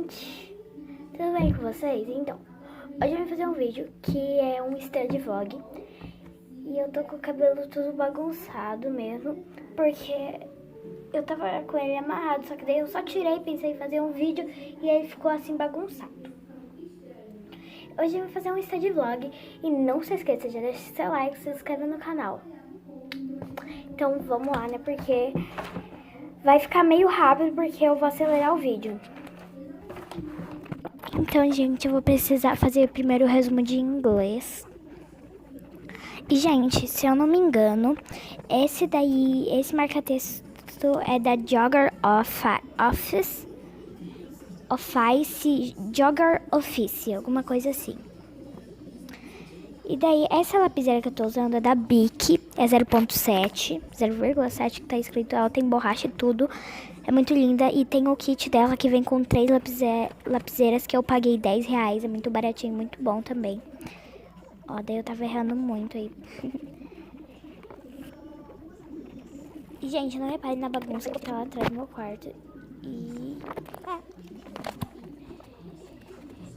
gente! Tudo bem com vocês? Então, hoje eu vou fazer um vídeo que é um stand vlog. E eu tô com o cabelo tudo bagunçado mesmo, porque eu tava com ele amarrado, só que daí eu só tirei, pensei em fazer um vídeo e aí ficou assim bagunçado. Hoje eu vou fazer um stand vlog e não se esqueça de deixar seu like e se inscrever no canal. Então vamos lá, né, porque vai ficar meio rápido porque eu vou acelerar o vídeo. Então, gente, eu vou precisar fazer primeiro o resumo de inglês. E, gente, se eu não me engano, esse marca-texto é da Jogger Jogger Office, alguma coisa assim. E daí, essa lapiseira que eu tô usando é da Bic, é 0.7 que tá escrito, ela tem borracha e tudo. É muito linda e tem o kit dela que vem com 3 lapiseiras que eu paguei R$10, é muito baratinho, muito bom também. Ó, daí eu tava errando muito aí. E, gente, não repare na bagunça que tá lá atrás do meu quarto. E...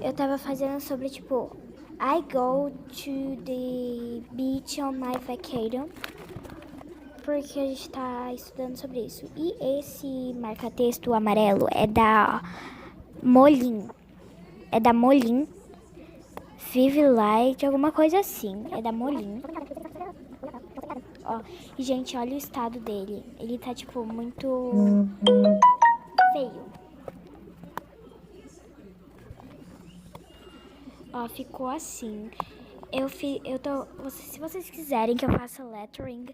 eu tava fazendo sobre, tipo... I go to the beach on my vacation. Porque a gente tá estudando sobre isso. E esse marca-texto amarelo é da Molin. É da Molin. Vive Light, alguma coisa assim. É da Molin. Ó, e, gente, olha o estado dele. Ele tá, tipo, muito feio. Ó, ficou assim. Se vocês quiserem que eu faça lettering,